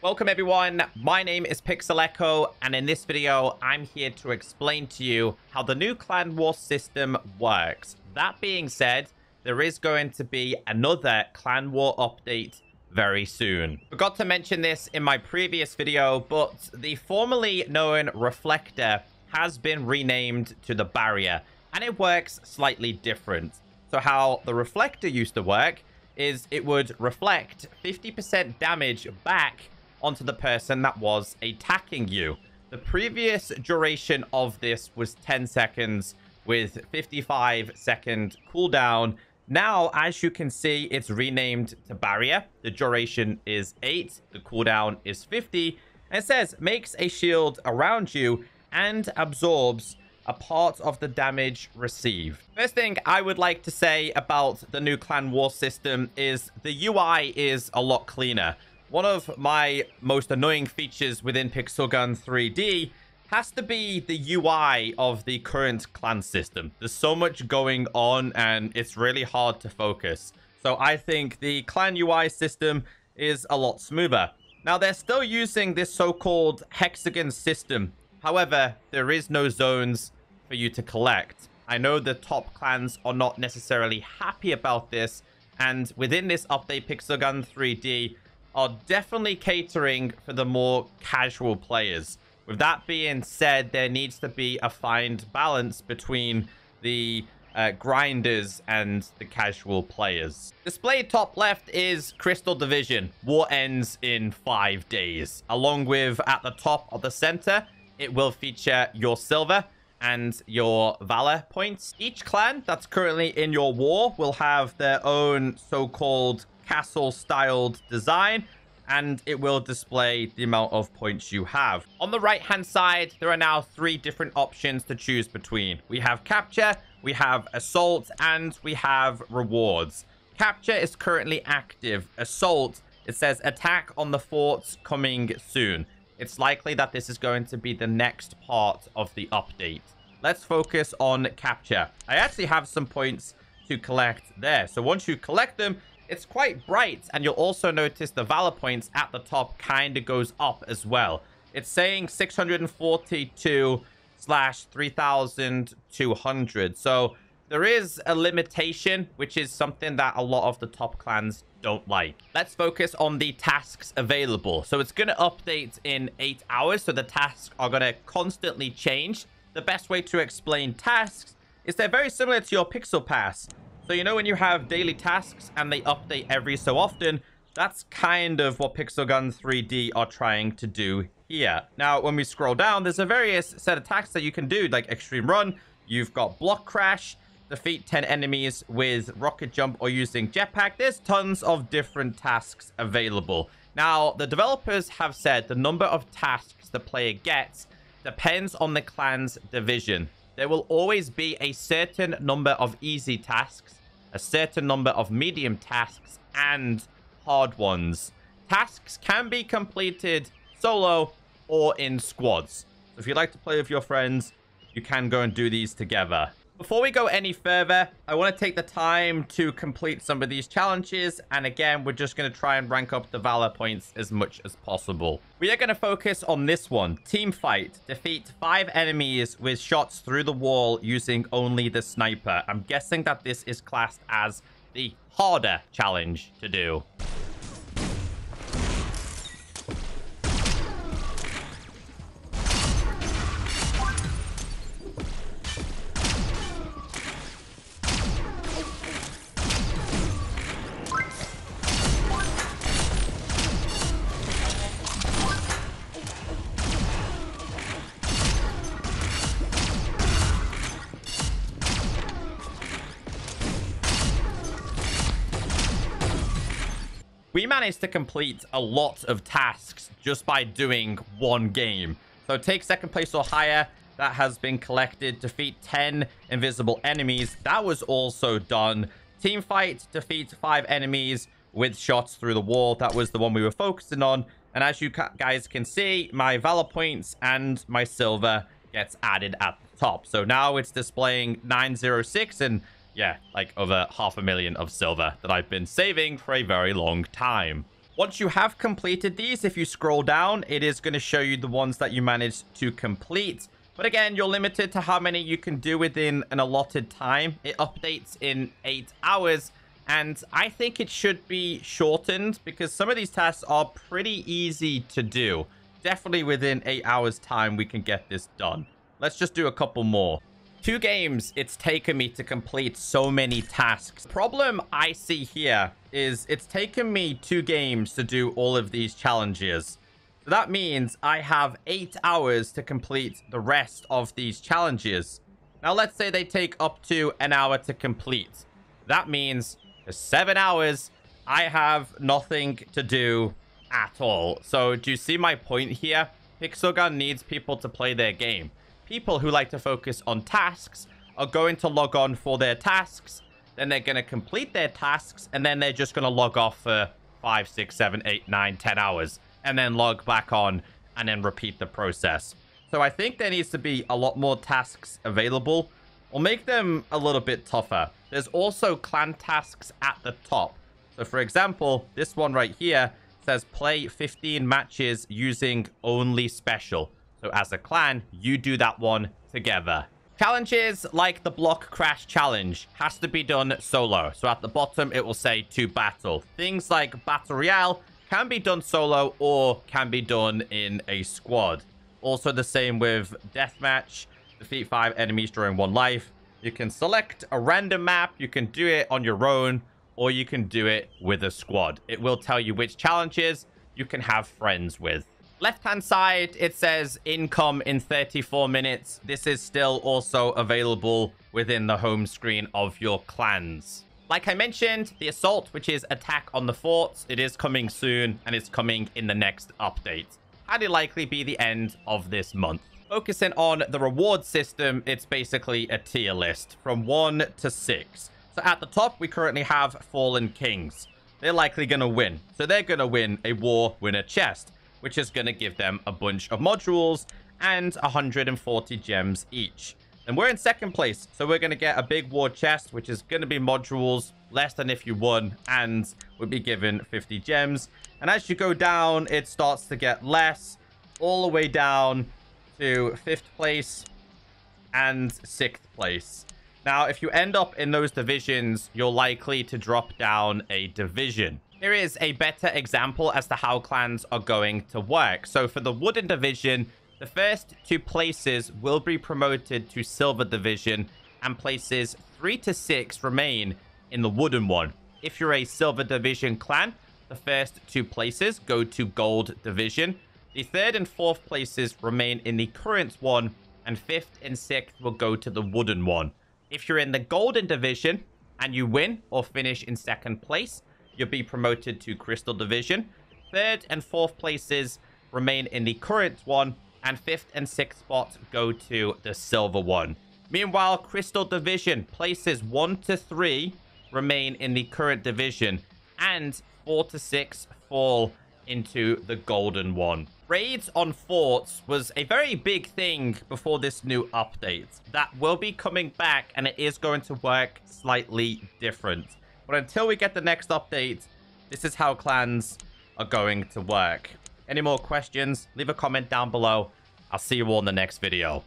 Welcome everyone, my name is Pixel Echo, and in this video, I'm here to explain to you how the new Clan War system works. That being said, there is going to be another Clan War update very soon. Forgot to mention this in my previous video, but the formerly known Reflector has been renamed to the Barrier, and it works slightly different. So how the Reflector used to work is it would reflect 50% damage back onto the person that was attacking you. The previous duration of this was 10 seconds with 55-second cooldown. Now, as you can see, it's renamed to Barrier. The duration is 8, the cooldown is 50, and it says makes a shield around you and absorbs a part of the damage received. First thing I would like to say about the new Clan War system is the UI is a lot cleaner. One of my most annoying features within Pixel Gun 3D has to be the UI of the current clan system. There's so much going on and it's really hard to focus. So I think the clan UI system is a lot smoother. Now they're still using this so-called hexagon system. However, there is no zones for you to collect. I know the top clans are not necessarily happy about this, and within this update, Pixel Gun 3D are definitely catering for the more casual players. With that being said, there needs to be a fine balance between the grinders and the casual players. Displayed top left is Crystal Division. War ends in 5 days. Along with at the top of the center, it will feature your silver and your valor points. Each clan that's currently in your war will have their own so-called castle-styled design, and it will display the amount of points you have. On the right-hand side, there are now 3 different options to choose between. We have capture, we have assault, and we have rewards. Capture is currently active. Assault, it says attack on the forts coming soon. It's likely that this is going to be the next part of the update. Let's focus on capture. I actually have some points to collect there. So once you collect them, it's quite bright, and you'll also notice the valor points at the top kind of goes up as well. It's saying 642/3200. So there is a limitation, which is something that a lot of the top clans don't like. Let's focus on the tasks available. So it's going to update in 8 hours, so the tasks are going to constantly change. The best way to explain tasks is they're very similar to your Pixel Pass. So you know when you have daily tasks and they update every so often, that's kind of what Pixel Gun 3D are trying to do here. Now, when we scroll down, there's a various set of tasks that you can do, like Extreme Run. You've got Block Crash, defeat 10 enemies with rocket jump or using jetpack. There's tons of different tasks available. Now, the developers have said the number of tasks the player gets depends on the clan's division. There will always be a certain number of easy tasks, a certain number of medium tasks, and hard ones. Tasks can be completed solo or in squads. So if you'd like to play with your friends, you can go and do these together. Before we go any further, I want to take the time to complete some of these challenges. And again, we're just going to try and rank up the valor points as much as possible. We are going to focus on this one. Team fight. Defeat 5 enemies with shots through the wall using only the sniper. I'm guessing that this is classed as the harder challenge to do. We managed to complete a lot of tasks just by doing one game. So take second place or higher. That has been collected. Defeat 10 invisible enemies. That was also done. Team fight. Defeat 5 enemies with shots through the wall. That was the one we were focusing on. And as you guys can see, my valor points and my silver gets added at the top. So now it's displaying 906 and yeah, like over 500,000 of silver that I've been saving for a very long time. Once you have completed these, if you scroll down, it is going to show you the ones that you managed to complete. But again, you're limited to how many you can do within an allotted time. It updates in 8 hours, and I think it should be shortened because some of these tasks are pretty easy to do. Definitely within 8 hours time, we can get this done. Let's just do a couple more. 2 games it's taken me to complete so many tasks. The problem I see here is it's taken me 2 games to do all of these challenges. So that means I have 8 hours to complete the rest of these challenges. Now, let's say they take up to an hour to complete. That means for 7 hours, I have nothing to do at all. So do you see my point here? Pixelgun needs people to play their game. People who like to focus on tasks are going to log on for their tasks. Then they're going to complete their tasks. And then they're just going to log off for 5, 6, 7, 8, 9, 10 hours. And then log back on and then repeat the process. So I think there needs to be a lot more tasks available. Or make them a little bit tougher. There's also clan tasks at the top. So for example, this one right here says play 15 matches using only special. So as a clan, you do that one together. Challenges like the block crash challenge has to be done solo. So at the bottom, it will say to battle. Things like battle royale can be done solo or can be done in a squad. Also the same with deathmatch. Defeat 5 enemies during 1 life. You can select a random map. You can do it on your own or you can do it with a squad. It will tell you which challenges you can have friends with. Left-hand side, it says income in 34 minutes. This is still also available within the home screen of your clans. Like I mentioned, the assault, which is attack on the forts, it is coming soon and it's coming in the next update. Highly likely be the end of this month. Focusing on the reward system, it's basically a tier list from 1 to 6. So at the top, we currently have Fallen Kings. They're likely going to win. So they're going to win a war winner chest, which is going to give them a bunch of modules and 140 gems each. And we're in second place, so we're going to get a big war chest, which is going to be modules less than if you won, and would be given 50 gems. And as you go down, it starts to get less, all the way down to 5th place and 6th place. Now, if you end up in those divisions, you're likely to drop down a division. Here is a better example as to how clans are going to work. So for the wooden division, the first 2 places will be promoted to silver division and places 3 to 6 remain in the wooden one. If you're a silver division clan, the first 2 places go to gold division. The 3rd and 4th places remain in the current one, and 5th and 6th will go to the wooden one. If you're in the golden division and you win or finish in 2nd place, you'll be promoted to crystal division. 3rd and 4th places remain in the current one, and 5th and 6th spots go to the silver one. Meanwhile, crystal division places 1 to 3 remain in the current division, and 4 to 6 fall into the golden one. Raids on forts was a very big thing before this new update. That will be coming back, and it is going to work slightly different. But until we get the next update, this is how clans are going to work. Any more questions? Leave a comment down below. I'll see you all in the next video.